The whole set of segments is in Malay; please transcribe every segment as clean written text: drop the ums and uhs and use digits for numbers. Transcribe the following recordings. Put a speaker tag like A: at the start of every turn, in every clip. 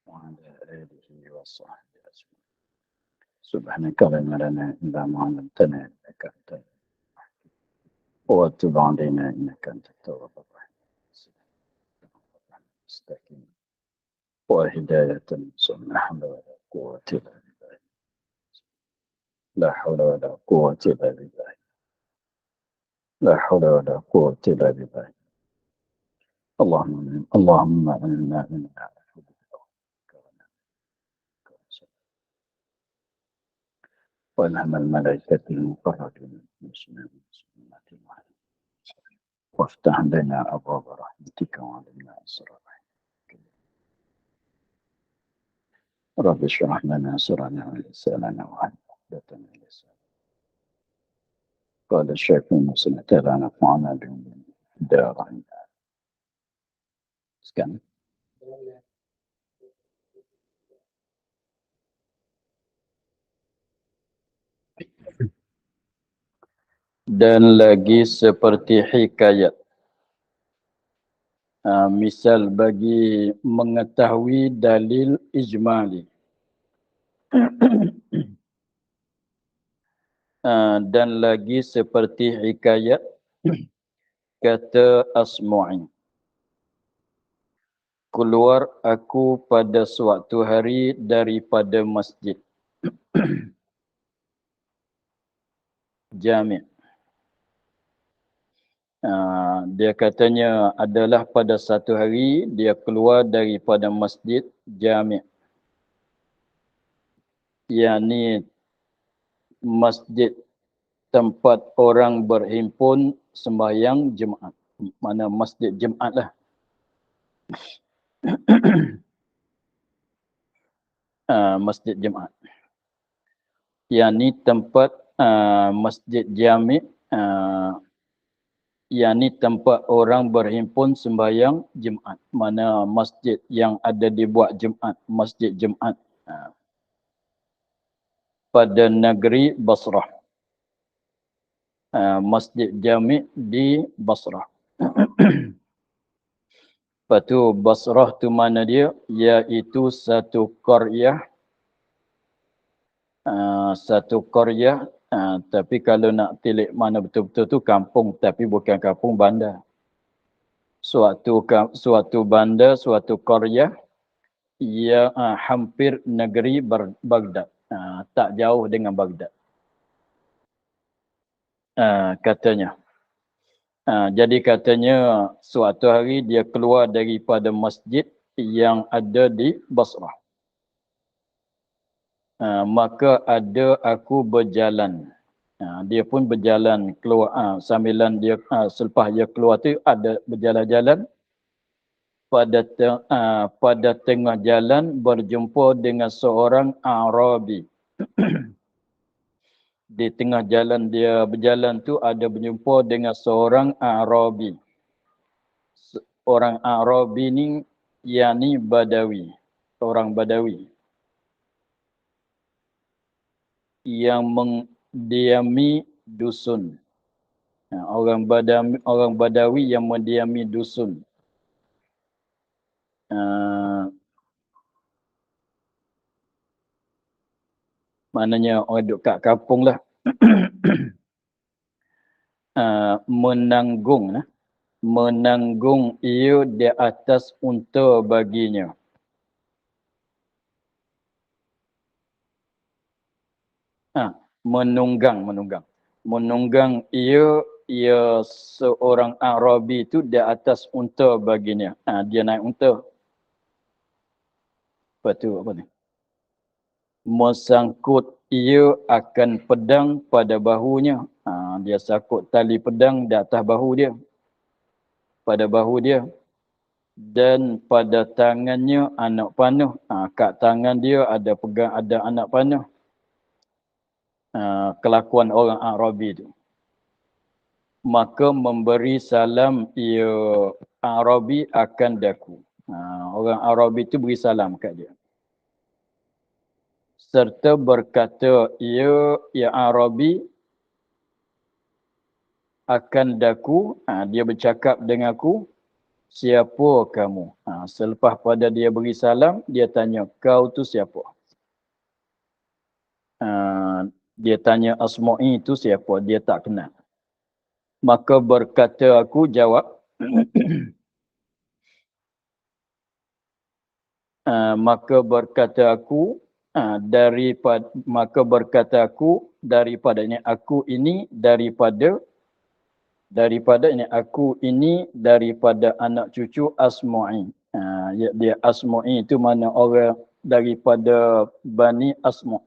A: وعلى آله وصحبه أجمعين. سبحانك لا علم لنا إلا ما علمتنا إنك أنت وتب علينا إنك أنت التواب الرحيم. مستقيم وهداية لا حول ولا قوة إلا بالله. لا حول ولا قوة إلا بالله. لا حول ولا قوة إلا بالله. اللهم إنا نعوذ بك وإلهم الملائكة المقربين المسلمين والمسلمات وافتح لنا أبواب رحمتك وعلمنا أسرار رحمتك. رب اشرح لنا سرنا ولساننا وعلم عقدة من لساننا. قال الشيخ مسلم تعالى نفعنا بهم دارين. Sekian. Dan lagi seperti hikayat. Misal bagi mengetahui dalil ijmali. Dan lagi seperti hikayat kata Asmu'i. Keluar aku pada suatu hari daripada masjid. Jami'. Dia katanya adalah pada satu hari dia keluar daripada masjid Jami'. Yani masjid tempat orang berhimpun sembahyang Jumaat. Mana masjid Jumaat lah. Masjid Jumaat. Yani tempat masjid Jami'. Yani tempat orang berhimpun sembahyang Jumaat. Mana masjid yang ada dibuat Jumaat, masjid Jumaat. Pada negeri Basrah. Masjid Jami' di Basrah. Lepas tu Basrah tu mana dia? Iaitu satu qaryah. Satu qaryah. Tapi kalau nak tilik mana betul-betul tu kampung, tapi bukan kampung, bandar. Suatu bandar, suatu qaryah yang hampir negeri Baghdad. Tak jauh dengan Baghdad. Katanya. Jadi katanya suatu hari dia keluar daripada masjid yang ada di Basrah. Maka ada aku berjalan. Dia pun berjalan keluar sambilan dia selepas dia keluar tu ada berjalan-jalan. Pada tengah jalan berjumpa dengan seorang Arabi. Di tengah jalan dia berjalan tu ada berjumpa dengan seorang Arabi. Orang Arabi ni yakni Badawi. Orang Badawi. Yang mendiami dusun. Orang Badawi yang mendiami dusun. Maknanya orang duduk kat kampung lah. Menanggung ia di atas unta baginya. Menunggang ia seorang Arabi itu di atas unta baginya. Dia naik unta. Lepas tu apa ni? Mesangkut ia akan pedang pada bahunya. Dia sangkut tali pedang di atas bahu dia. Pada bahu dia. Dan pada tangannya anak panah. Kat tangan dia ada anak panah. Kelakuan orang Arabi itu. Maka memberi salam ia Arabi akan daku. Orang Arabi itu beri salam kat dia. Serta berkata ia Arabi akan daku. Dia bercakap dengan aku. siapa kamu? Selepas pada dia beri salam, dia tanya, kau tu siapa? Dia tanya Asma'i itu siapa? Dia tak kenal. Maka berkata aku, jawab, maka berkata aku, daripadanya aku ini daripada anak cucu Asma'i. Dia Asma'i itu mana orang daripada Bani Asma'.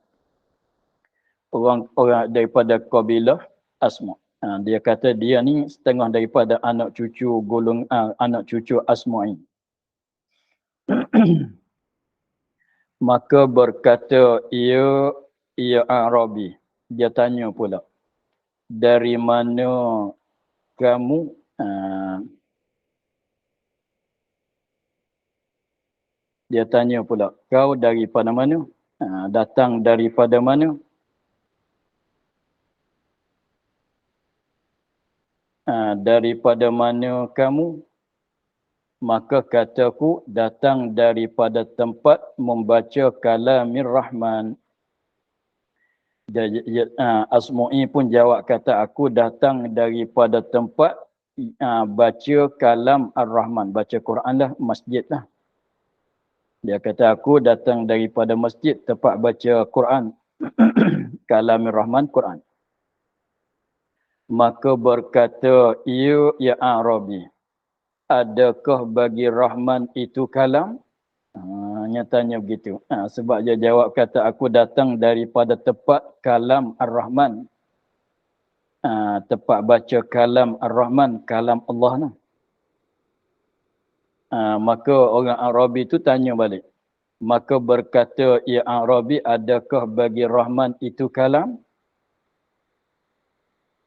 A: Orang daripada kabilah Asma'. Dia kata dia ni setengah daripada anak cucu anak cucu Asma'i. Maka berkata ia Arabi. Dia tanya pula, dari mana kamu? Dia tanya pula, kau daripada mana? Datang daripada mana? Daripada mana kamu? Maka kataku, datang daripada tempat membaca kalamir Rahman. Asma'i pun jawab kata, aku datang daripada tempat baca kalam Ar-Rahman. Baca Quran lah, masjid lah. Dia kata, aku datang daripada masjid, tempat baca Quran. Kalamir Rahman, Quran. Maka berkata, ya Arabi, adakah bagi Rahman itu kalam? Nyatanya begitu. Sebab dia jawab kata, aku datang daripada tempat kalam Ar-Rahman. Tempat baca kalam Ar-Rahman, kalam Allah lah. Maka orang Arabi itu tanya balik. Maka berkata, ya Arabi, adakah bagi Rahman itu kalam?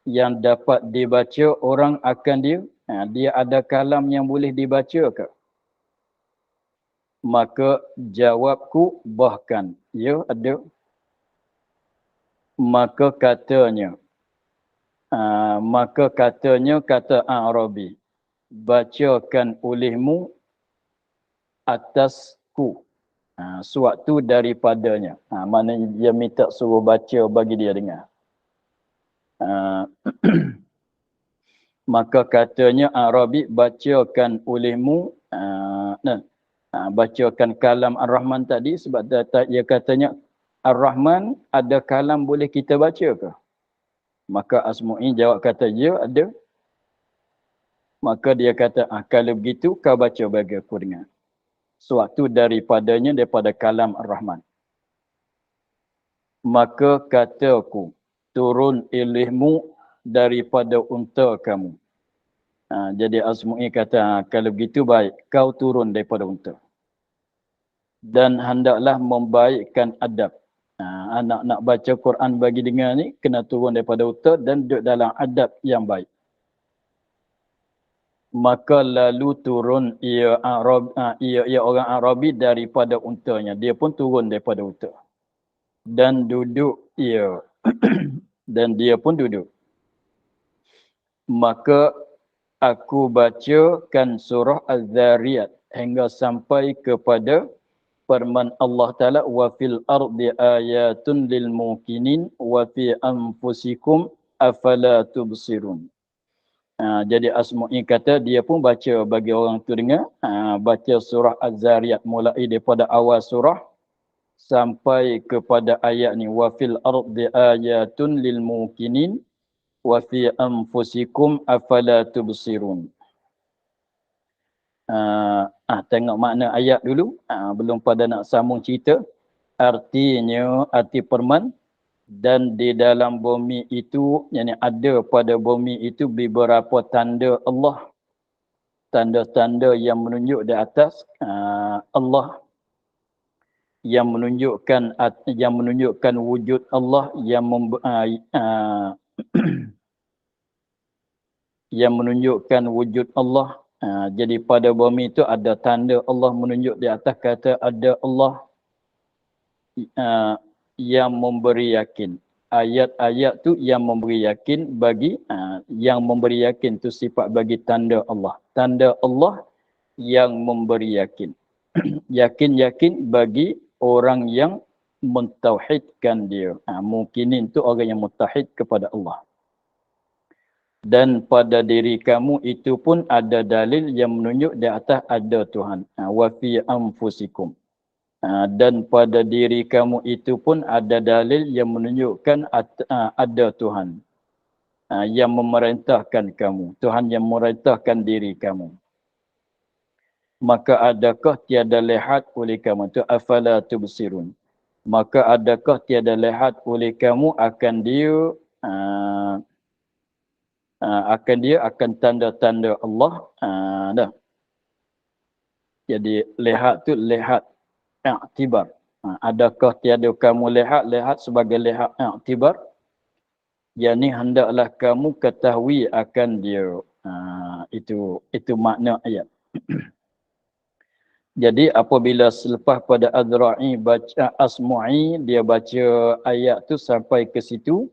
A: Yang dapat dibaca orang akan dia? Dia ada kalam yang boleh dibaca ke? Maka jawabku, bahkan ya ada. Maka katanya kata Arabi, bacakan olehmu atasku suatu daripadanya. Maknanya dia minta suruh baca bagi dia dengar. Maka katanya Arabi, bacakan olehmu bacakan kalam Ar-Rahman tadi, sebab dia katanya Ar-Rahman ada kalam boleh kita baca ke? Maka Asma'i jawab kata, ya ada. Maka dia kata, kalau begitu kau baca bagi aku dengar. Suatu daripadanya daripada kalam Ar-Rahman. Maka kataku, turun ilmu daripada unta kamu. Jadi Asma'i kata, kalau begitu baik, kau turun daripada unta. Dan hendaklah membaikkan adab. Anak nak baca Quran bagi dengar ni, kena turun daripada unta dan duduk dalam adab yang baik. Maka lalu turun ia orang Arabi daripada untanya. Dia pun turun daripada unta. Dan duduk ia. Dan dia pun duduk. Maka aku bacakan surah Az-Zariyat hingga sampai kepada firman Allah Ta'ala, wa fil ardi ayatun lil muqinin wa fi anfusikum afala tubsirun. Jadi Asma'i kata dia pun baca bagi orang tu dengar, baca surah Az-Zariyat mulai daripada awal surah sampai kepada ayat ni, wa fil ardi ayatun lil muqinin wa fi anfusikum afala tubsirun. Tengok makna ayat dulu, belum pada nak sambung cerita. Artinya, arti firman, dan di dalam bumi itu, yang ada pada bumi itu beberapa tanda Allah. Tanda-tanda yang menunjuk di atas Allah, yang menunjukkan wujud Allah, yang menunjukkan wujud Allah. Jadi pada bumi itu ada tanda Allah menunjuk di atas, kata ada Allah yang memberi yakin. Ayat-ayat tu yang memberi yakin bagi yang memberi yakin tu sifat bagi tanda Allah. Tanda Allah yang memberi yakin. Yakin-yakin bagi orang yang mentauhidkan dia. Mukminin itu orang yang mutahid kepada Allah. Dan pada diri kamu itu pun ada dalil yang menunjuk di atas ada Tuhan. Wa fi anfusikum. Dan pada diri kamu itu pun ada dalil yang menunjukkan ada Tuhan yang memerintahkan kamu. Tuhan yang memerintahkan diri kamu. Maka adakah tiada lihat oleh kamu? Itu afala tubsirun. Maka adakah tiada lihat oleh kamu akan dia akan tanda-tanda Allah. Dah. Jadi lihat tu lihat i'tibar. Adakah tiada kamu lihat sebagai lihat i'tibar? Yani hendaklah kamu ketahui akan dia. Itu makna ayat. Jadi apabila selepas pada Azra'i baca Asmu'i, dia baca ayat tu sampai ke situ,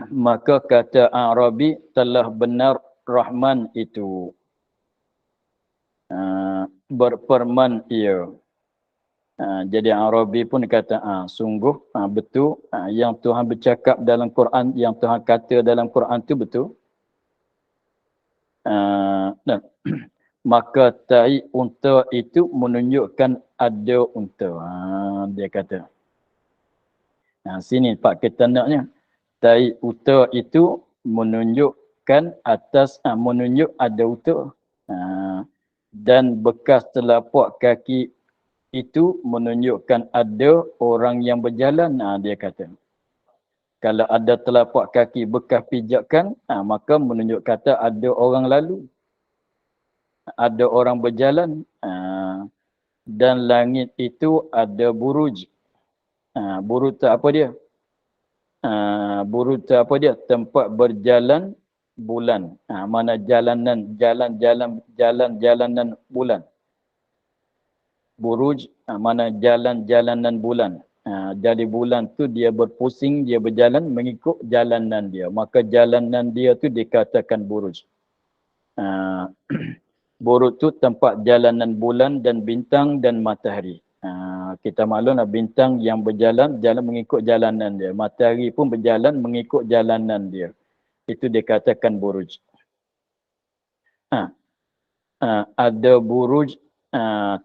A: maka kata Arabi telah benar Rahman itu berfirman ia. Jadi Arabi pun kata sungguh betul yang Tuhan bercakap dalam Quran, yang Tuhan kata dalam Quran tu betul. Dan maka tai unta itu menunjukkan ada unta. Dia kata. Sini pak ketanaknya. Tai unta itu menunjukkan menunjuk ada unta. Dan bekas telapak kaki itu menunjukkan ada orang yang berjalan. Dia kata. Kalau ada telapak kaki bekas pijakan, maka menunjuk kata ada orang lalu. Ada orang berjalan dan langit itu ada buruj. Buruj tu apa dia? Buruj tu apa dia? Tempat berjalan bulan. Mana jalanan bulan. Buruj mana jalanan bulan. Jadi bulan tu dia berpusing, dia berjalan mengikut jalanan dia. Maka jalanan dia tu dikatakan buruj. Buruj tu tempat jalanan bulan dan bintang dan matahari. Kita maklumlah bintang yang berjalan mengikut jalanan dia. Matahari pun berjalan mengikut jalanan dia. Itu dikatakan buruj. Ada buruj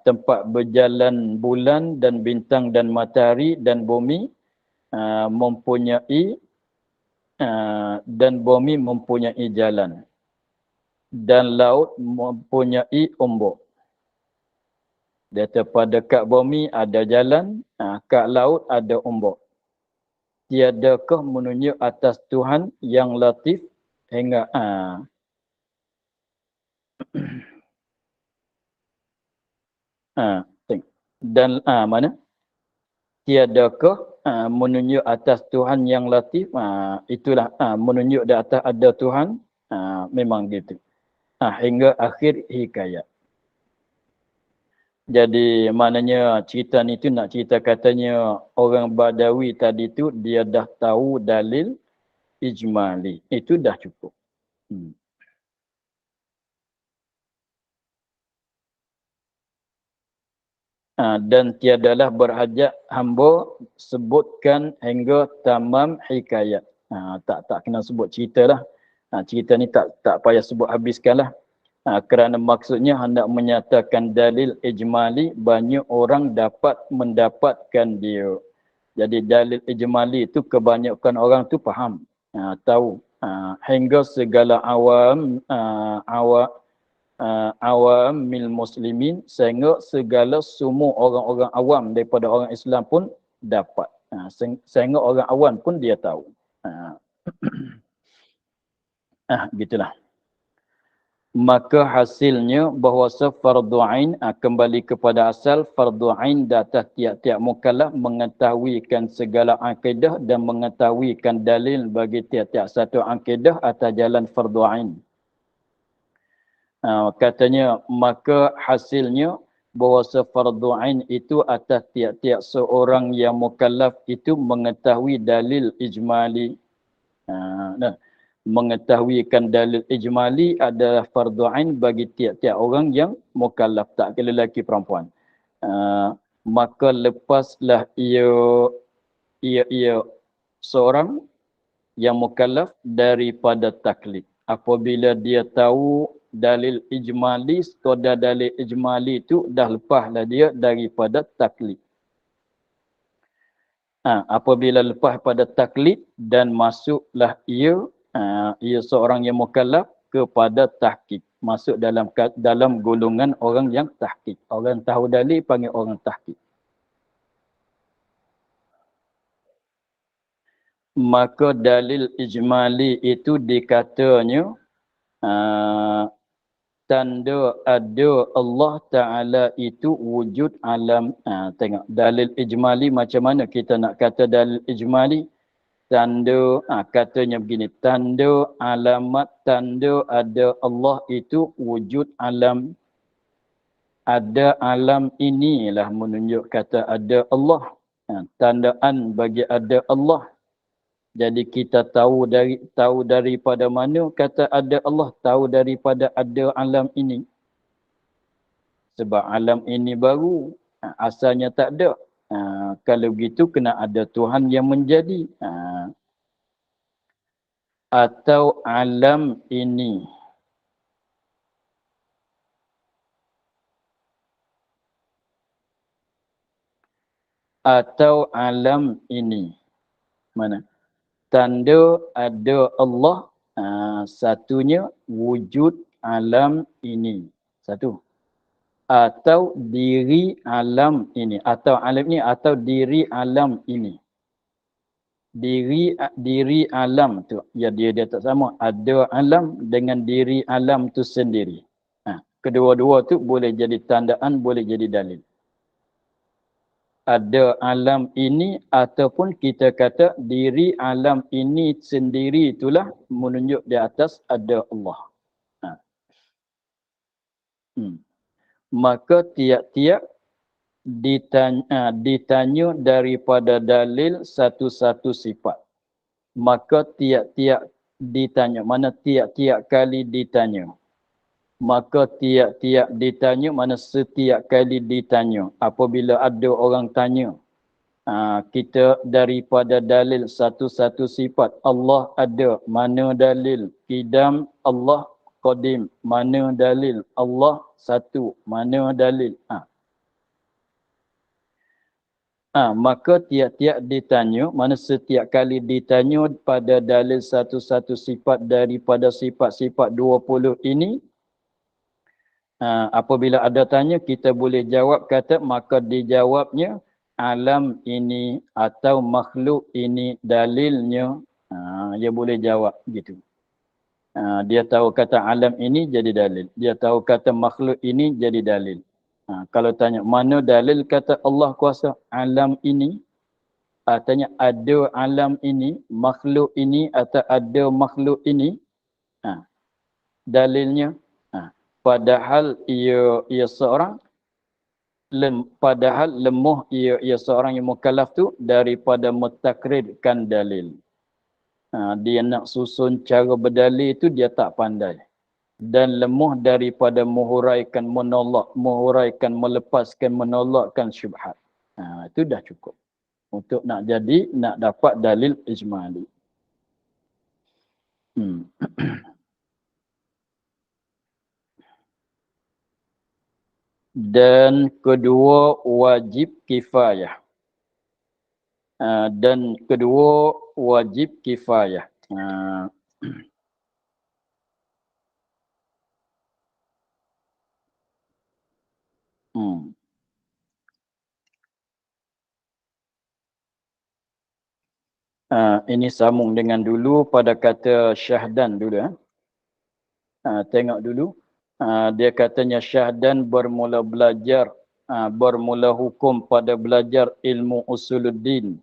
A: tempat berjalan bulan dan bintang dan matahari dan bumi mempunyai jalan. Dan laut mempunyai ombak. Dia kata pada kat bumi ada jalan, kat laut ada ombak. Tiadakah menunjuk atas Tuhan yang latif hingga dan mana? Tiadakah menunjuk atas Tuhan yang latif? Itulah menunjuk di atas ada Tuhan. Memang gitu. Hingga akhir hikayat. Jadi maknanya cerita ni tu nak cerita katanya orang Badawi tadi tu dia dah tahu dalil ijmali. Itu dah cukup. Dan tiadalah berhajat hamba sebutkan hingga tamam hikayat. Tak kena sebut cerita lah. Cerita ni tak payah sebut habiskanlah. Kerana maksudnya hendak menyatakan dalil ijmali banyak orang dapat mendapatkan dia. Jadi dalil ijmali itu kebanyakan orang tu faham, tahu. Hingga segala awamil muslimin, sehingga segala semua orang-orang awam daripada orang Islam pun dapat. Sehingga orang awam pun dia tahu. Gitulah. Maka hasilnya bahawa fardu ain kembali kepada asal fardu ain di atas tiap-tiap mukallaf mengetahuikan segala akidah dan mengetahuikan dalil bagi tiap-tiap satu akidah atas jalan fardu ain. Katanya maka hasilnya bahawa fardu ain itu atas tiap-tiap seorang yang mukallaf itu mengetahui dalil ijmali. mengetahuikan dalil ijmali adalah fardu ain bagi tiap-tiap orang yang mukallaf, tak kira lelaki perempuan. Maka lepaslah ia seorang yang mukallaf daripada taklid. Apabila dia tahu dalil ijmali, sekadar dalil ijmali itu dah lepaslah dia daripada taklid. Apabila lepas pada taklid dan masuklah ia seorang yang mukallaf kepada tahqiq, masuk dalam golongan orang yang tahqiq. Orang tahu dalil panggil orang tahqiq. Maka dalil ijmali itu dikatanya tanda ada Allah Ta'ala itu wujud alam. Tengok dalil ijmali macam mana kita nak kata dalil ijmali. Tanda, katanya begini, tanda alamat, tanda ada Allah itu wujud alam. Ada alam inilah menunjuk kata ada Allah. Tandaan bagi ada Allah. Jadi kita tahu daripada mana kata ada Allah, tahu daripada ada alam ini. Sebab alam ini baru, asalnya tak ada. Kalau begitu kena ada Tuhan yang menjadi. Atau alam ini. Atau alam ini. Mana? Tanda ada Allah, satunya wujud alam ini. Satu. Atau diri alam ini. Atau alam ini atau diri alam ini. Diri alam tu, ya dia tak sama. Ada alam dengan diri alam tu sendiri. Kedua-dua tu boleh jadi tandaan, boleh jadi dalil. Ada alam ini ataupun kita kata diri alam ini sendiri itulah menunjuk di atas ada Allah. Maka tiap-tiap ditanya daripada dalil satu-satu sifat. Maka tiap-tiap ditanya. Mana tiap-tiap kali ditanya. Maka tiap-tiap ditanya, mana setiap kali ditanya. Apabila ada orang tanya, kita daripada dalil satu-satu sifat. Allah ada, mana dalil? Qidam, Allah qadim, mana dalil? Allah satu, mana dalil? Maka tiap-tiap ditanya, mana setiap kali ditanya pada dalil satu-satu sifat daripada sifat-sifat 20 ini, apabila ada tanya, kita boleh jawab kata, maka dijawabnya alam ini atau makhluk ini dalilnya. Dia boleh jawab gitu. Dia tahu kata alam ini jadi dalil. Dia tahu kata makhluk ini jadi dalil. Kalau tanya, mana dalil kata Allah kuasa alam ini? Tanya, ada alam ini, makhluk ini atau ada makhluk ini? Dalilnya. Padahal ia seorang padahal lemah ia seorang yang mukallaf tu daripada mentakrirkan dalil. Dia nak susun cara berdalil itu dia tak pandai. Dan lemah daripada menghuraikan menolak, menghuraikan melepaskan menolakkan syubhat. Itu dah cukup untuk nak dapat dalil ijmali. Dan kedua wajib kifayah. Dan kedua wajib kifayah. Ini sambung dengan dulu pada kata Syahdan dulu. Tengok dulu. Dia katanya Syahdan bermula belajar, bermula hukum pada belajar ilmu usuluddin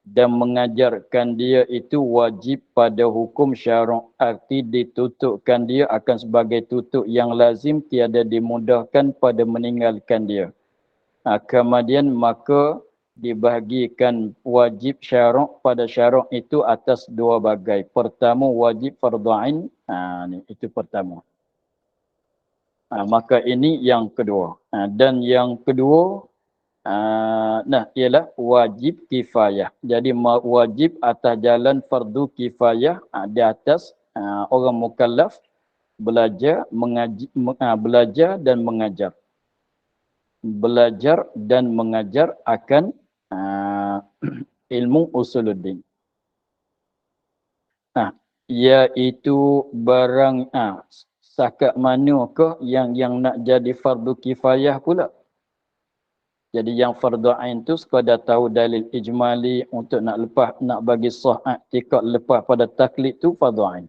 A: dan mengajarkan dia itu wajib pada hukum syarak. Arti ditutupkan dia akan sebagai tutup yang lazim, tiada dimudahkan pada meninggalkan dia. Kemudian maka dibahagikan wajib syarak pada syarak itu atas dua bagai. Pertama wajib fardu ain, ni itu pertama. Maka ini yang kedua. Dan yang kedua ialah wajib kifayah. Jadi wajib atas jalan fardu kifayah di atas orang mukallaf belajar mengaji, belajar dan mengajar. Belajar dan mengajar akan ilmu usuluddin. Iaitu barang sakat manakah yang nak jadi fardu kifayah pula. Jadi yang fardu ain tu sekadar tahu dalil ijmali untuk nak bagi sah i'tikad lepas pada taklid tu fardu ain.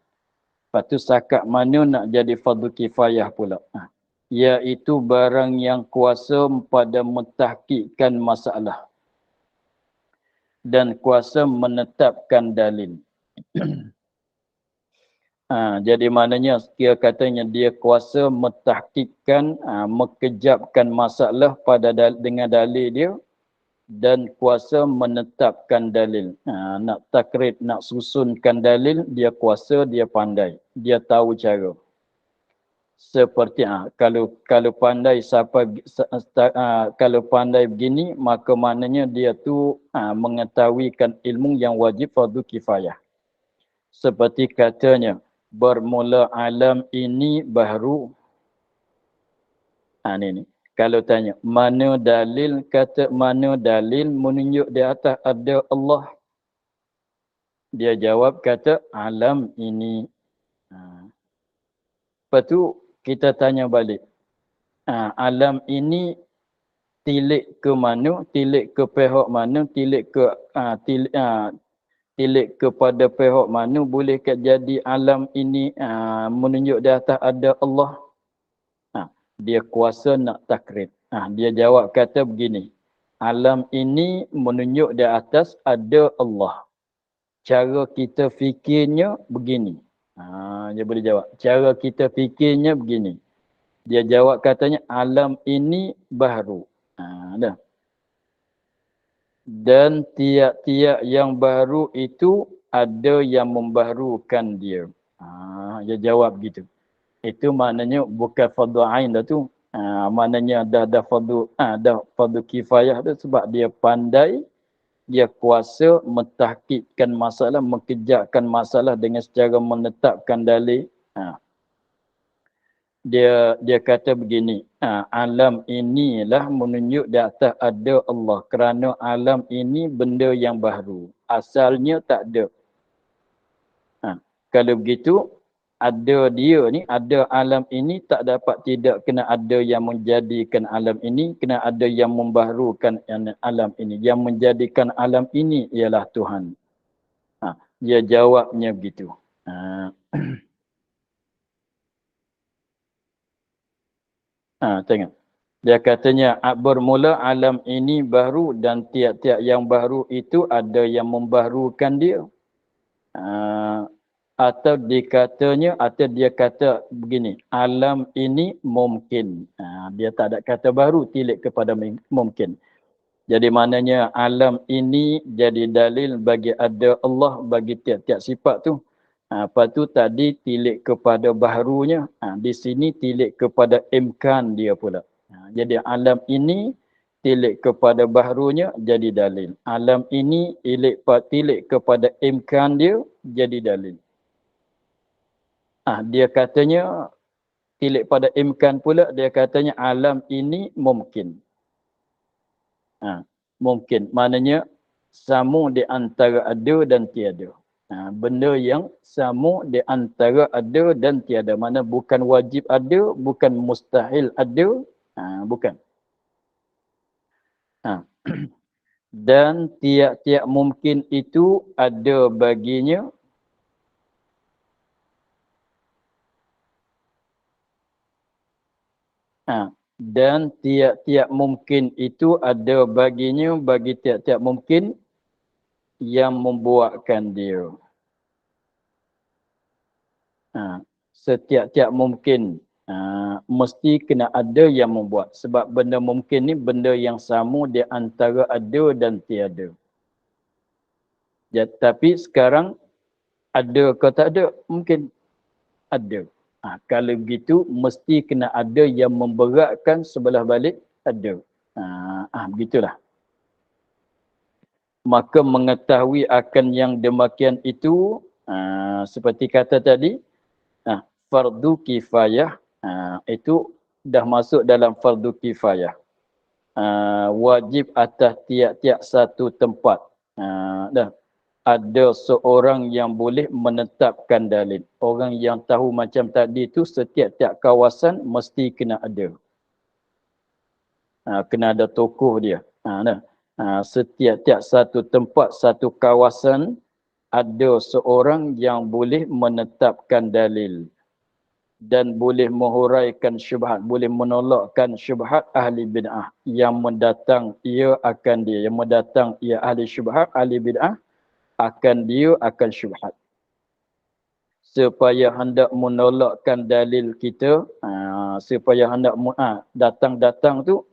A: Lepas tu sakat mana nak jadi fardu kifayah pula. Iaitu barang yang kuasa pada mentahqiqkan masalah dan kuasa menetapkan dalil. Jadi maknanya dia katanya dia kuasa mentahqiqkan, mengkejapkan masalah dengan dalil dia dan kuasa menetapkan dalil. Nak takrid, nak susunkan dalil, dia kuasa, dia pandai, dia tahu cara. Seperti kalau pandai kalau pandai begini, maka maknanya dia tu mengetahuikan ilmu yang wajib fardu kifayah. Seperti katanya, bermula alam ini baru. Ini. Kalau tanya, mana dalil menunjuk di atas ada Allah? Dia jawab kata alam ini. Lepas tu kita tanya balik. Alam ini tilik ke mana? Tilik ke pihak mana? Tilik kepada pihak mana? Bolehkah jadi alam ini menunjuk di atas ada Allah? Dia kuasa nak takrid. Dia jawab kata begini. Alam ini menunjuk di atas ada Allah. Cara kita fikirnya begini. Dia boleh jawab. Cara kita fikirnya begini. Dia jawab katanya alam ini baru. Dah. Dan tiap-tiap yang baru itu ada yang membaharukan dia. Dia jawab gitu. Itu maknanya bukan fardu ain dah tu. Maknanya dah fardu kifayah tu sebab dia pandai, dia kuasa mentahqiqkan masalah, mengejarkan masalah dengan secara menetapkan dalil. Dia kata begini, alam inilah menunjuk di atas ada Allah kerana alam ini benda yang baru. Asalnya tak ada. Kalau begitu, ada dia ni, ada alam ini tak dapat tidak kena ada yang menjadikan alam ini, kena ada yang membaharukan alam ini. Yang menjadikan alam ini ialah Tuhan. Dia jawabnya begitu. Tengok. Dia katanya bermula alam ini baru dan tiap-tiap yang baru itu ada yang membaharukan dia. Atau dia kata begini, alam ini mungkin. Dia tak ada kata baru, tilik kepada mungkin. Jadi maknanya alam ini jadi dalil bagi ada Allah bagi tiap-tiap sifat tu. Lepas tu tadi tilik kepada baharunya. Di sini tilik kepada imkan dia pula. Jadi alam ini tilik kepada baharunya jadi dalil. Alam ini tilik kepada imkan dia jadi dalil. Dia katanya tilik pada imkan pula, dia katanya alam ini mungkin. Mungkin maknanya sama di antara ada dan tiada. Benda yang sama di antara ada dan tiada. Mana bukan wajib ada, bukan mustahil ada, bukan. Dan tiap-tiap mungkin itu ada baginya dan tiap-tiap mungkin itu ada baginya bagi tiap-tiap mungkin yang membuatkan dia. Setiap-tiap mungkin mesti kena ada yang membuat. Sebab benda mungkin ni benda yang sama di antara ada dan tiada. Tapi sekarang ada ke tak ada? Mungkin ada. Kalau begitu, mesti kena ada yang memberatkan sebelah balik ada. Begitulah. Maka mengetahui akan yang demikian itu, seperti kata tadi, fardu kifayah, itu dah masuk dalam fardu kifayah. Wajib atas tiap-tiap satu tempat. Dah. Ada seorang yang boleh menetapkan dalil. Orang yang tahu macam tadi tu setiap-tiap kawasan mesti kena ada. Kena ada tokoh dia. Setiap-tiap satu tempat, satu kawasan ada seorang yang boleh menetapkan dalil dan boleh menghuraikan syubhat, boleh menolakkan syubhat ahli bid'ah yang mendatang ia akan dia, yang mendatang ia ahli syubhat, ahli bid'ah akan dia akan syubhat. Supaya hendak menolakkan dalil kita, supaya hendak datang-datang tu,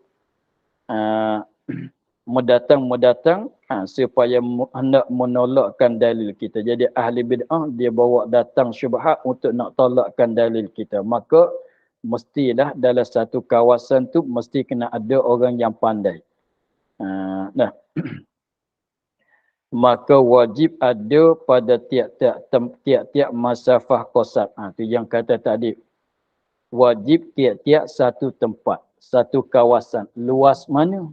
A: mendatang supaya hendak menolakkan dalil kita. Jadi ahli bid'ah dia bawa datang syubhat untuk nak tolakkan dalil kita. Maka mestilah dalam satu kawasan tu mesti kena ada orang yang pandai. Maka wajib ada pada tiap-tiap masafah qasar. Tu yang kata tadi. Wajib tiap-tiap satu tempat, satu kawasan. Luas mana?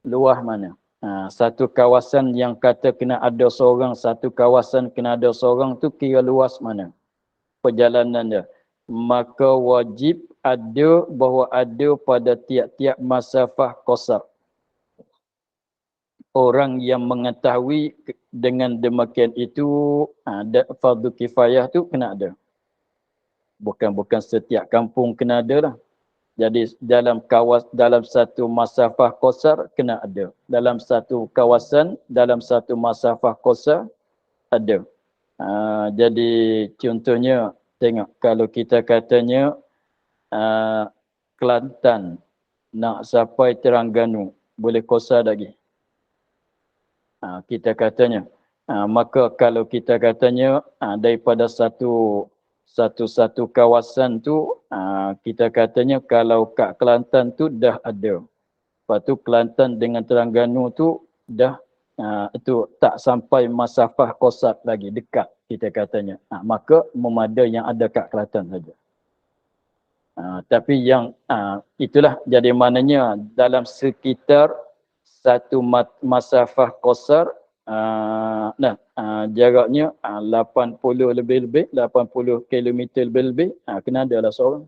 A: Luas mana? Satu kawasan yang kata kena ada seorang, satu kawasan kena ada seorang tu kira luas mana perjalanan dia. Maka wajib ada bahawa ada pada tiap-tiap masafah qasar. Orang yang mengetahui dengan demikian itu, fardu kifayah tu kena ada. Bukan setiap kampung kena ada lah. Jadi dalam satu masafah qasar kena ada. Dalam satu kawasan, dalam satu masafah qasar ada. Jadi contohnya, tengok kalau kita katanya Kelantan nak sampai Terengganu, boleh qasar lagi. Kita katanya, maka kalau kita katanya daripada satu kawasan tu, kita katanya kalau kat Kelantan tu dah ada. Lepas tu Kelantan dengan Terengganu tu dah itu tak sampai masafah qasar lagi, dekat kita katanya. Maka memada yang ada kat Kelantan saja. Tapi yang itulah jadi maknanya dalam sekitar satu masafah qasar, jaraknya 80 lebih-lebih, 80 km lebih-lebih, kena ada lah seorang.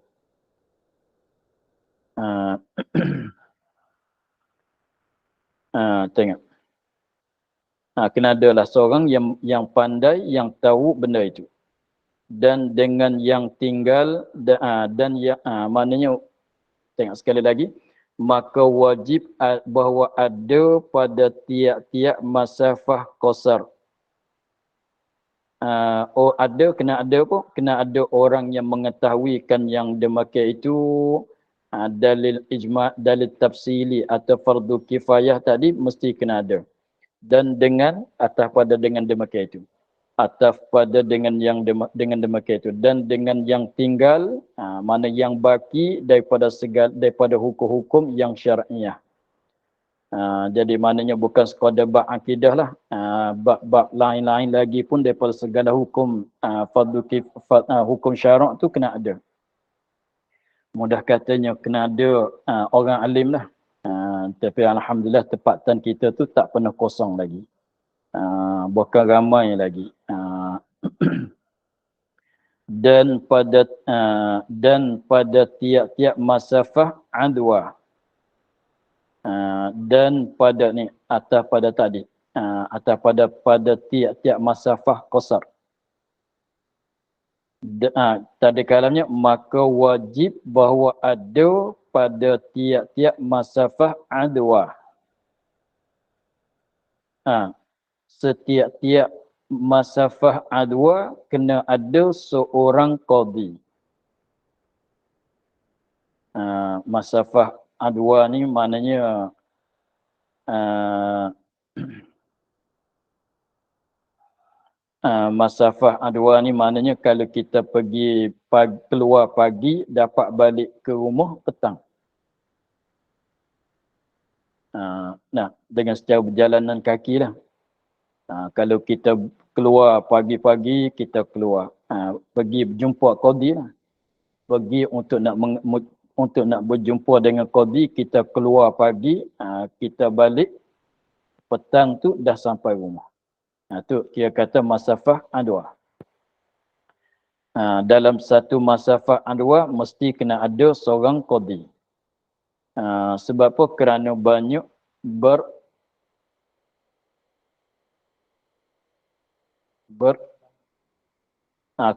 A: Tengok. Kena ada lah seorang yang pandai, yang tahu benda itu. Dan dengan yang tinggal, dan yang maknanya, tengok sekali lagi, maka wajib bahawa ada pada tiap-tiap masafah qasar. Kena ada apa? Kena ada orang yang mengetahuikan yang demikian itu, dalil ijma', dalil tafsili atau fardu kifayah tadi mesti kena ada. Dan dengan demikian itu. Atas pada dengan demikian itu, dan dengan yang tinggal, mana yang baki daripada hukum-hukum yang syar'iyah. Jadi maknanya bukan sekadar bab akidah lah, bab lain-lain lagi pun daripada segala hukum hukum syarak tu kena ada. Mudah katanya kena ada orang alim lah. Tapi alhamdulillah tempatan kita tu tak pernah kosong lagi. Bukan ramai lagi. Dan pada tiap-tiap masafah adwa. Dan pada ni atas pada tadi, atas pada tiap-tiap masafah qasar. Tadi kalamnya maka wajib bahawa ada pada tiap-tiap masafah adwa. Setiap-tiap masafah adwa kena ada seorang qadhi. Masafah adwa ni maknanya masafah adwa ni maknanya kalau kita pergi keluar pagi dapat balik ke rumah petang. Nah, dengan secara berjalanan kaki lah. Kalau kita keluar pagi-pagi, kita keluar pergi berjumpa qadi lah. Pergi untuk nak berjumpa dengan qadi, kita keluar pagi, kita balik petang tu dah sampai rumah. Tu kira kata masafah adwa. Dalam satu masafah adwa mesti kena ada seorang qadi. Sebab apa? Kerana banyak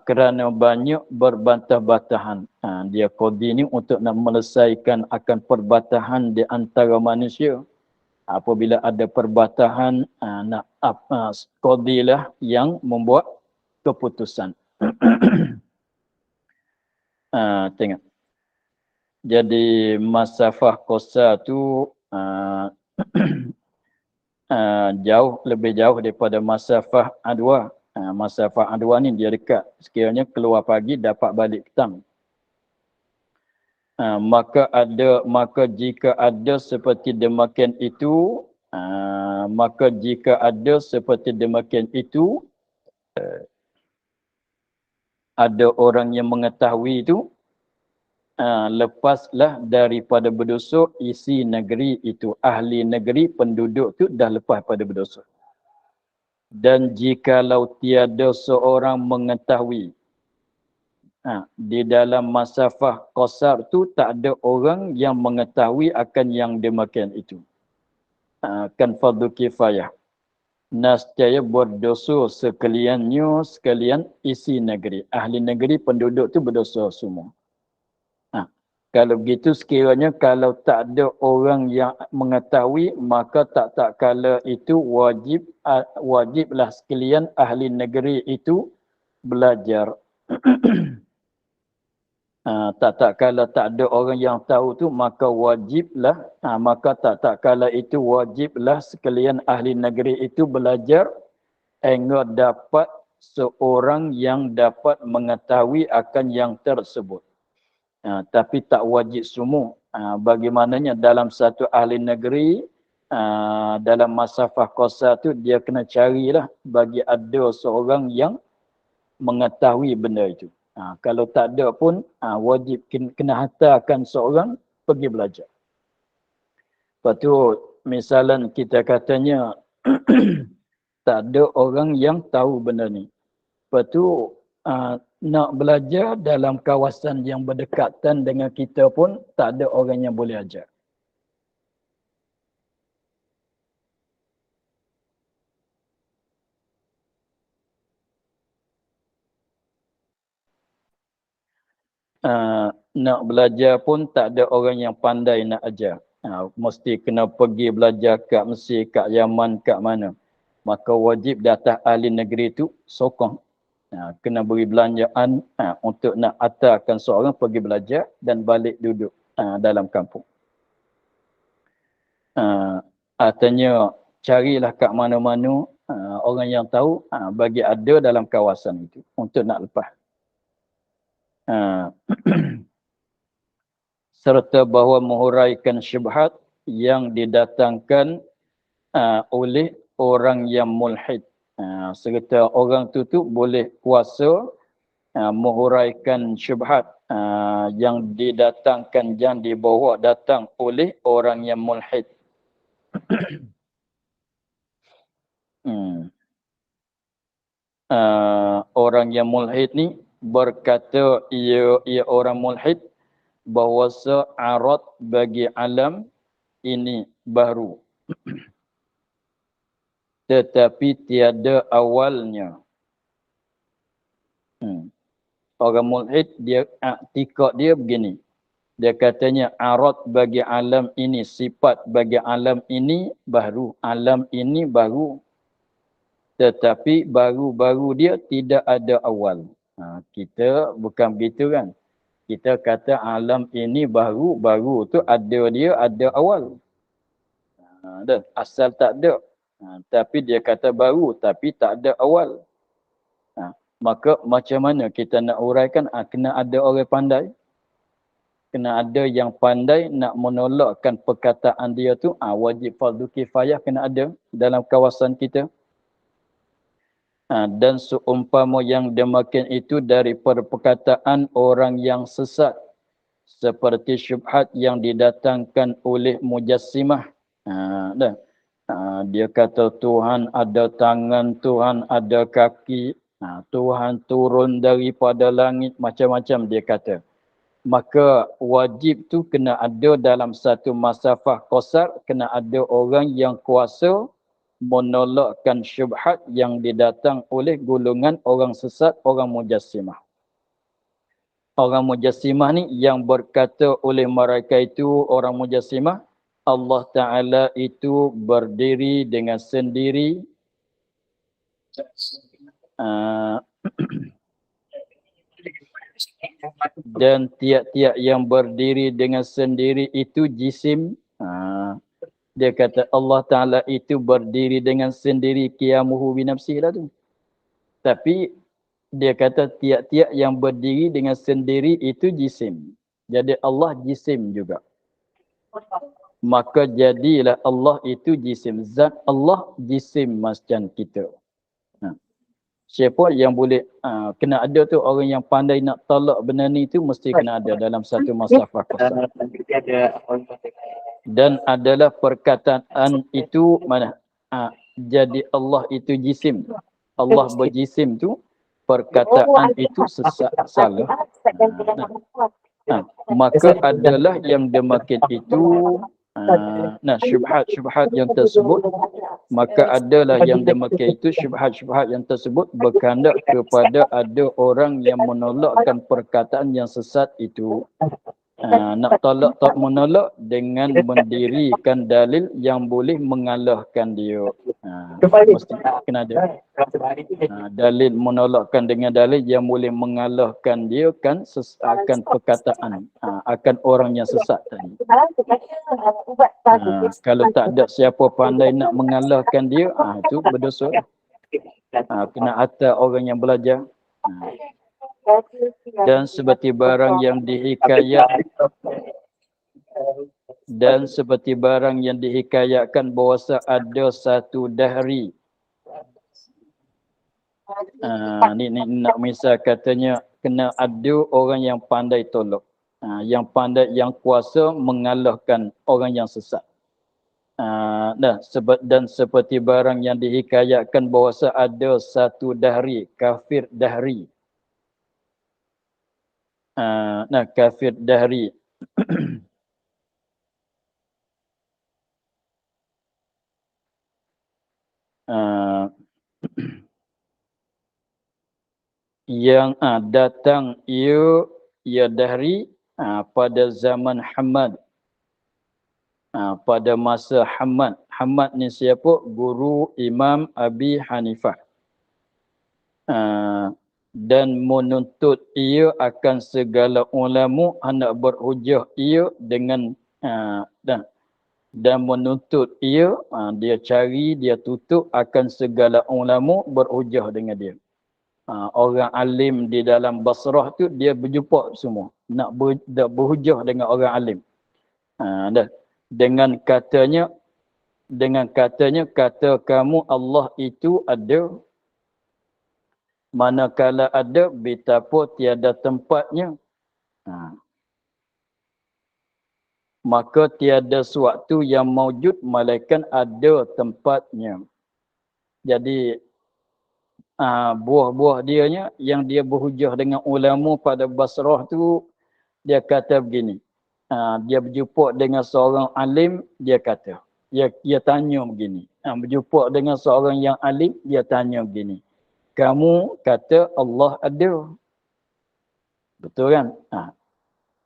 A: kerana banyak berbantah-bantahan. Dia qadi ni untuk nak melesaikan akan perbatahan di antara manusia. Apabila ada perbatahan, qadi lah yang membuat keputusan. Tengok. Jadi masafah qasar tu lebih jauh daripada masafah adwa. Masafah adwa ni dia dekat. Sekiranya keluar pagi dapat balik petang. Maka jika ada seperti demikian itu, ada orang yang mengetahui itu, lepaslah daripada berdosa isi negeri itu. Ahli negeri penduduk tu dah lepas pada berdosa. Dan jikalau tiada seorang mengetahui, di dalam masafah qasar tu tak ada orang yang mengetahui akan yang demikian itu. Kan fardu kifayah. Nescaya berdosa sekalian isi negeri. Ahli negeri penduduk tu berdosa semua. Kalau begitu sekiranya kalau tak ada orang yang mengetahui, maka tak kala itu wajiblah sekalian ahli negeri itu belajar. Tak kala tak ada orang yang tahu tu, maka wajiblah, maka tak kala itu wajiblah sekalian ahli negeri itu belajar hingga dapat seorang yang dapat mengetahui akan yang tersebut. Tapi tak wajib semua. Bagaimananya dalam satu ahli negeri, dalam masafah qasar tu dia kena carilah bagi ada seorang yang mengetahui benda itu. Kalau tak ada pun wajib kena hantarkan seorang pergi belajar. Lepas tu misalan kita katanya tak ada orang yang tahu benda ni. Lepas tu nak belajar dalam kawasan yang berdekatan dengan kita pun tak ada orang yang boleh ajar. Nak belajar pun tak ada orang yang pandai nak ajar. Mesti kena pergi belajar kat Mesir, kat Yaman, kat mana. Maka wajib di atas ahli negeri tu sokong. Kena beri belanjaan untuk nak hantarkan seorang pergi belajar dan balik duduk dalam kampung. Artinya carilah kat mana-mana orang yang tahu bagi ada dalam kawasan itu untuk nak lepas. Serta bahawa menghuraikan syubhat yang didatangkan oleh orang yang mulhid. Serta orang tu boleh kuasa menghuraikan syubhat yang didatangkan, yang dibawa datang oleh orang yang mulhid. Orang yang mulhid ni berkata ia orang mulhid bahawa se'arat bagi alam ini baru. Tetapi tiada awalnya. Orang mulhid dia i'tikad dia begini. Dia katanya arat bagi alam ini, sifat bagi alam ini baru. Alam ini baru. Tetapi baru-baru dia tidak ada awal. Kita bukan begitu kan. Kita kata alam ini baru, baru tu ada dia, ada awal. Dah, asal tak ada. Tapi dia kata baru, tapi tak ada awal. Maka macam mana kita nak uraikan? Kena ada orang pandai. Kena ada yang pandai nak menolakkan perkataan dia tu. Wajib fardu kifayah kena ada dalam kawasan kita. Dan seumpama yang demikian itu daripada perkataan orang yang sesat. Seperti syubhat yang didatangkan oleh Mujassimah. Dia kata Tuhan ada tangan, Tuhan ada kaki. Tuhan turun daripada langit, macam-macam dia kata. Maka wajib tu kena ada dalam satu masafah qasar, kena ada orang yang kuasa menolakkan syubhat yang didatang oleh golongan orang sesat, orang Mujassimah. Orang Mujassimah ni yang berkata oleh mereka itu, orang Mujassimah, Allah Ta'ala itu berdiri dengan sendiri. Dan tiap-tiap yang berdiri dengan sendiri itu jisim. Dia kata Allah Ta'ala itu berdiri dengan sendiri qiyamuhu binafsihi lah tu. Tapi dia kata tiap-tiap yang berdiri dengan sendiri itu jisim. Jadi Allah jisim juga. Maka jadilah Allah itu jisim. Zat Allah jisim macam kita. Siapa yang boleh kena ada tu orang yang pandai nak tolak benda ni tu mesti kena ada dalam satu masafah qasar. Dan adalah perkataan itu mana? Jadi Allah itu jisim. Allah berjisim tu perkataan itu salah. Maka adalah yang demikian itu syubhat-syubhat yang tersebut, maka adalah yang demikian itu syubhat-syubhat yang tersebut berkandak kepada ada orang yang menolakkan perkataan yang sesat itu. Nak tolak tak menolak dengan mendirikan dalil yang boleh mengalahkan dia. Mesti kena ada. Dalil menolakkan dengan dalil yang boleh mengalahkan dia kan akan perkataan, akan orang yang sesat tadi. Kalau tak ada siapa pandai nak mengalahkan dia, itu berdosa. Kena atas orang yang belajar. Dan seperti barang yang dihikayatkan bahawasa ada satu dahri. Ni nak misal katanya kena ada orang yang pandai tolak. Yang pandai, yang kuasa mengalahkan orang yang sesat. Dan seperti barang yang dihikayatkan bahawasa ada satu dahri, kafir dahri. Kafir dahri. Yang datang ia dahri pada zaman Hamad. Pada masa Hamad. Hamad ni siapa? Guru Imam Abi Hanifah. Dan menuntut ia akan segala ulama hendak berhujah ia dengan dan menuntut ia, dia cari, dia tutup akan segala ulama berhujah dengan dia. Orang alim di dalam Basrah tu dia berjumpa semua nak berhujah dengan orang alim. Dengan katanya kata kamu Allah itu ada, manakala ada betapa tiada tempatnya, maka tiada suatu yang maujud malaikat ada tempatnya. Jadi buah-buah dianya yang dia berhujah dengan ulama pada Basrah tu, dia kata begini. Dia berjumpa dengan seorang alim, dia kata, dia tanya begini. Berjumpa dengan seorang yang alim, dia tanya begini. Kamu kata Allah ada. Betul kan?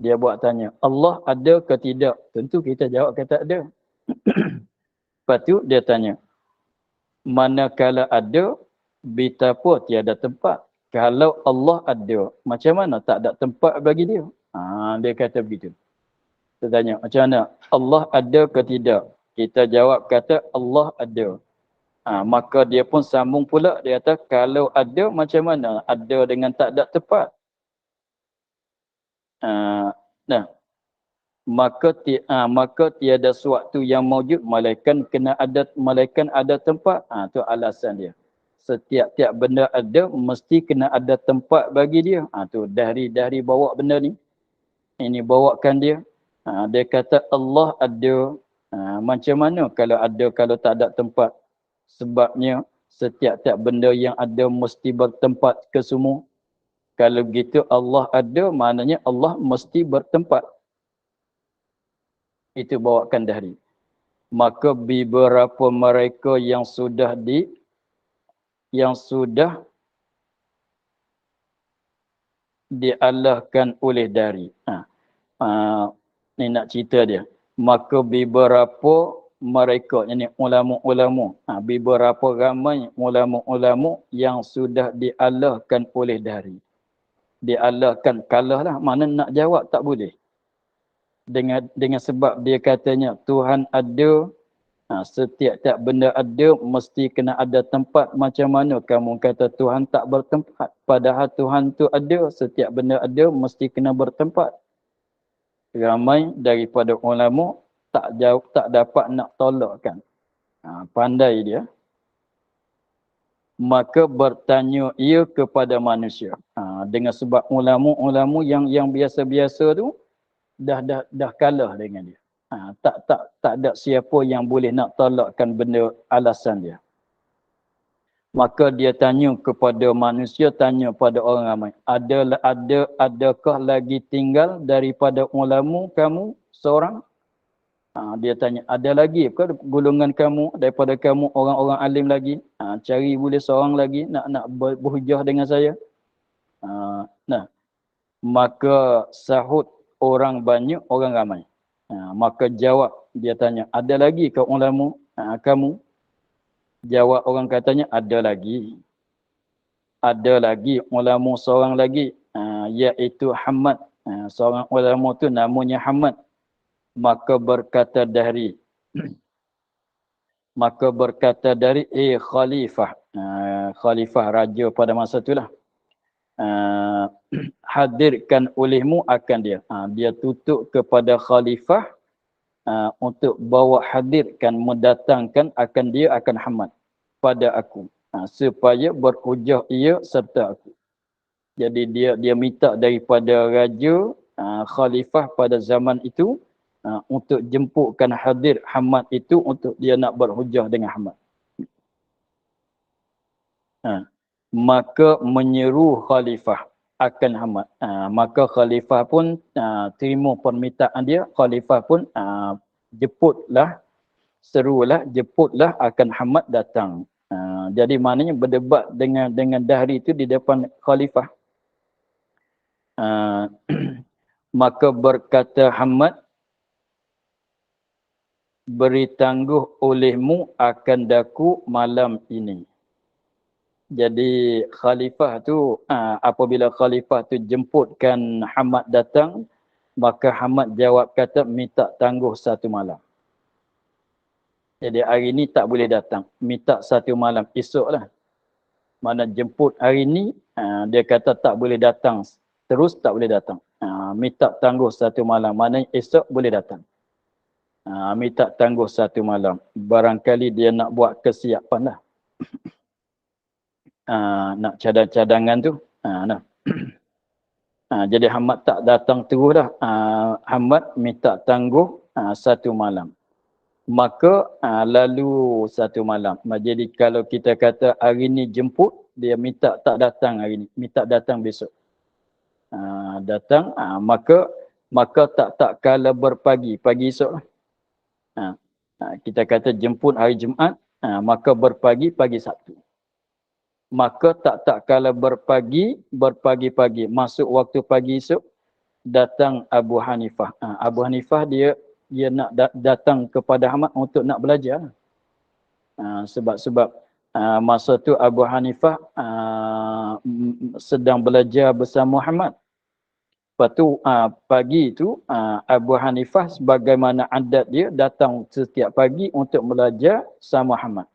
A: Dia buat tanya, Allah ada ke tidak? Tentu kita jawab kata ada. Lepas tu dia tanya, manakala ada, betapa tiada tempat. Kalau Allah ada, macam mana tak ada tempat bagi dia? Dia kata begitu. Kita tanya, macam mana? Allah ada ke tidak? Kita jawab kata Allah ada. Maka dia pun sambung pula, dia kata kalau ada macam mana? Ada dengan tak ada tepat. Nah, maka tiada suatu yang mawjud malaikat ada tempat. Tu alasan dia. Setiap-tiap benda ada mesti kena ada tempat bagi dia. Tu dari bawa benda ni. Ini bawakan dia. Dia kata Allah ada. Macam mana kalau ada kalau tak ada tempat? Sebabnya setiap-tiap benda yang ada mesti bertempat ke semua. Kalau begitu Allah ada, maknanya Allah mesti bertempat. Itu bawakan dari. Maka beberapa mereka yang sudah dialahkan oleh dari. Ni nak cerita dia. Maka beberapa mereka, ini ulama-ulama, beberapa ramai ulama-ulama yang sudah dialahkan oleh dari. Dialahkan kalah lah, mana nak jawab tak boleh. Dengan sebab dia katanya Tuhan ada, setiap-tiap benda ada mesti kena ada tempat. Macam mana kamu kata Tuhan tak bertempat? Padahal Tuhan tu ada, setiap benda ada mesti kena bertempat. Ramai daripada ulama tak dapat nak tolakkan. Pandai dia. Maka bertanya ia kepada manusia. Dengan sebab ulama-ulama yang biasa-biasa tu dah kalah dengan dia. Tak ada siapa yang boleh nak tolakkan benda alasan dia. Maka dia tanya kepada manusia, tanya pada orang ramai. Adakah lagi tinggal daripada ulama kamu seorang? Dia tanya, ada lagi ke golongan kamu, daripada kamu orang-orang alim lagi? Cari boleh seorang lagi nak berhujah dengan saya? Maka sahut orang banyak, orang ramai. Maka jawab, dia tanya, ada lagi ke ulama kamu? Jawab orang katanya, ada lagi. Ada lagi ulama seorang lagi, iaitu Hamad. Seorang ulama tu namanya Hamad. Maka berkata dari khalifah. Khalifah raja pada masa itulah. Hadirkan olehmu akan dia. Dia tutup kepada khalifah untuk bawa hadirkan, mendatangkan akan dia, akan Hamad pada aku. Supaya berhujah ia serta aku. Jadi dia minta daripada raja, khalifah pada zaman itu, untuk jemputkan hadir Hamad itu untuk dia nak berhujah dengan Hamad. Maka menyeru khalifah akan Hamad. Maka khalifah pun terima permintaan dia. Khalifah pun jemputlah akan Hamad datang. Jadi maknanya berdebat dengan Dahri itu di depan khalifah. Maka berkata Hamad, beri tangguh olehmu akan daku malam ini. Jadi khalifah tu, apabila khalifah tu jemputkan Hamad datang, maka Hamad jawab kata minta tangguh satu malam. Jadi hari ni tak boleh datang, minta satu malam, esoklah. Mana jemput hari ni, dia kata tak boleh datang, terus tak boleh datang. Minta tangguh satu malam, mana esok boleh datang. Minta tangguh satu malam. Barangkali dia nak buat kesiapan lah. Nak cadangan tu. Jadi Hamad tak datang terus dah. Hamad minta tangguh satu malam. Maka lalu satu malam. Jadi kalau kita kata hari ni jemput, dia minta tak datang hari ni, minta datang besok. Datang, maka tak kala berpagi, pagi esok lah. Kita kata jemput hari Jumaat, maka berpagi, pagi Sabtu. Maka tak kala berpagi-pagi, masuk waktu pagi esok, datang Abu Hanifah. Abu Hanifah dia nak datang kepada Hamad untuk nak belajar. Sebab masa tu Abu Hanifah sedang belajar bersama Hamad. Lepas tu pagi tu Abu Hanifah sebagaimana adat dia datang setiap pagi untuk belajar sama Muhammad.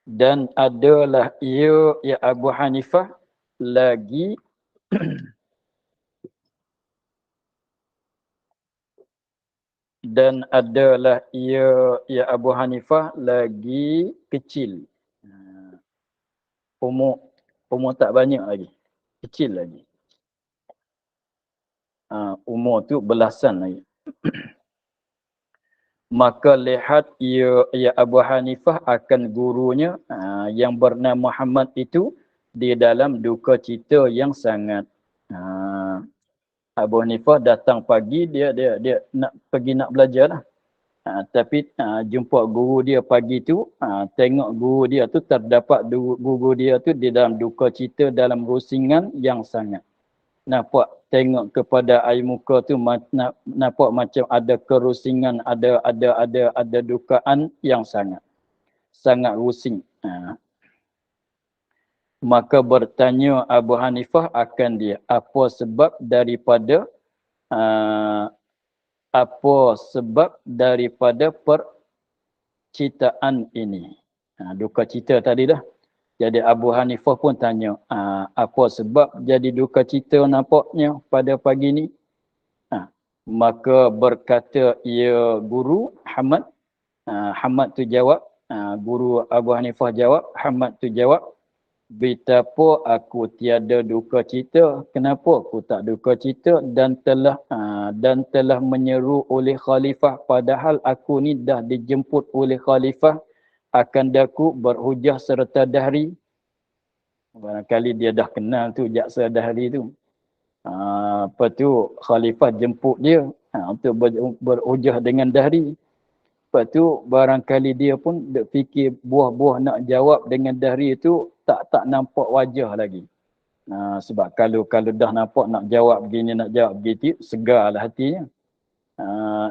A: Dan adalah ia Abu Hanifah lagi dan adalah ia Abu Hanifah lagi kecil. Umur tak banyak lagi. Kecil lagi. Umur tu belasan lagi. Maka lihat ia Abu Hanifah akan gurunya yang bernama Muhammad itu di dalam duka cita yang sangat. Abu Hanifah datang pagi dia nak pergi nak belajar lah. Tapi jumpa guru dia pagi tu, tengok guru dia tu terdapat guru dia tu di dalam duka cita dalam rusingan yang sangat. Nampak tengok kepada air muka tu nampak macam ada kerusingan, ada dukaan yang sangat rusing. Maka bertanya Abu Hanifah akan dia, apa sebab daripada percitaan ini. Duka cita tadi dah. Jadi Abu Hanifah pun tanya, apa sebab jadi duka cita nampaknya pada pagi ni? Maka berkata ia guru Hamad. Hamad tu jawab, guru Abu Hanifah jawab, Hamad tu jawab, betapa aku tiada duka cita, kenapa aku tak duka cita dan telah menyeru oleh khalifah, padahal aku ni dah dijemput oleh khalifah akan daku berhujah serta dahri. Barangkali dia dah kenal tu jaksa dahri tu. Lepas tu khalifah jemput dia untuk berhujah dengan dahri. Lepas tu barangkali dia pun fikir buah-buah nak jawab dengan dahri itu tak nampak wajah lagi. Sebab kalau dah nampak nak jawab begini, nak jawab begitu, segarlah hatinya.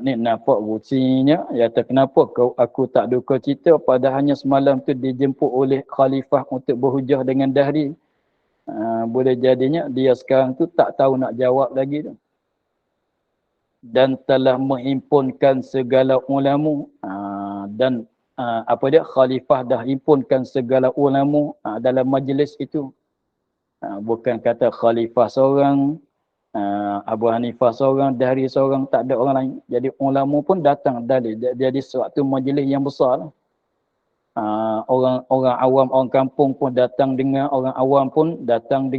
A: Ni nampak rusinya, kata kenapa aku tak duka cita padahalnya semalam tu dijemput oleh khalifah untuk berhujah dengan dahri. Boleh jadinya dia sekarang tu tak tahu nak jawab lagi tu. Dan telah menghimpunkan segala ulama khalifah dah himpunkan segala ulama dalam majlis itu. Bukan kata khalifah seorang, Abu Hanifah seorang, Dahri seorang, tak ada orang lain. Jadi ulama pun datang dari jadi suatu majlis yang besar. Orang awam, orang kampung pun datang dengar, orang awam pun datang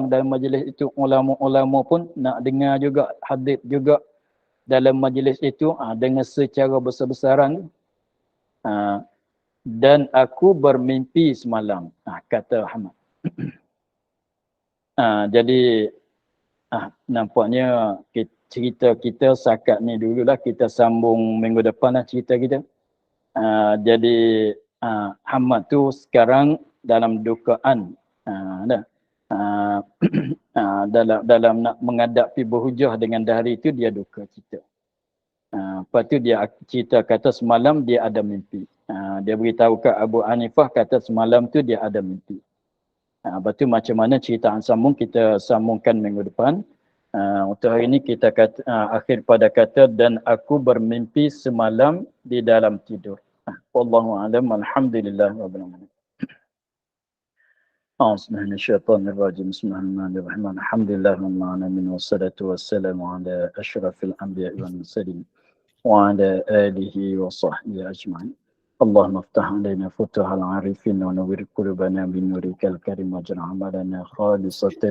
A: dalam majlis itu. Ulama-ulama pun nak dengar juga, hadir juga dalam majlis itu dengan secara besar-besaran. Dan aku bermimpi semalam, kata Ahmad. Jadi nampaknya cerita kita sakat ni dululah, kita sambung minggu depan lah cerita kita. Jadi Ahmad tu sekarang dalam dukaan dalam nak menghadapi berhujah dengan dahri itu, dia duka cita. Lepas tu dia cerita kata semalam dia ada mimpi. Dia beritahu ke Abu Hanifah kata semalam tu dia ada mimpi. Lepas tu macam mana cerita sambung kita sambungkan minggu depan. Untuk hari ini kita akhir pada kata dan aku bermimpi semalam di dalam tidur. Wallahu a'lam. Alhamdulillah rabbil alamin. Bismillahirrahmanirrahim. Bismillahirrahmanirrahim. Alhamdulillah rabbil alamin wassalatu wassalamu ala asyrafil anbiya'i wal mursalin wa ala alihi wa sahbihi ajma'in. اللهم افتح علينا فتوح العارفين ونور قلوبنا بنورك الكريم واجعل عملنا خالصة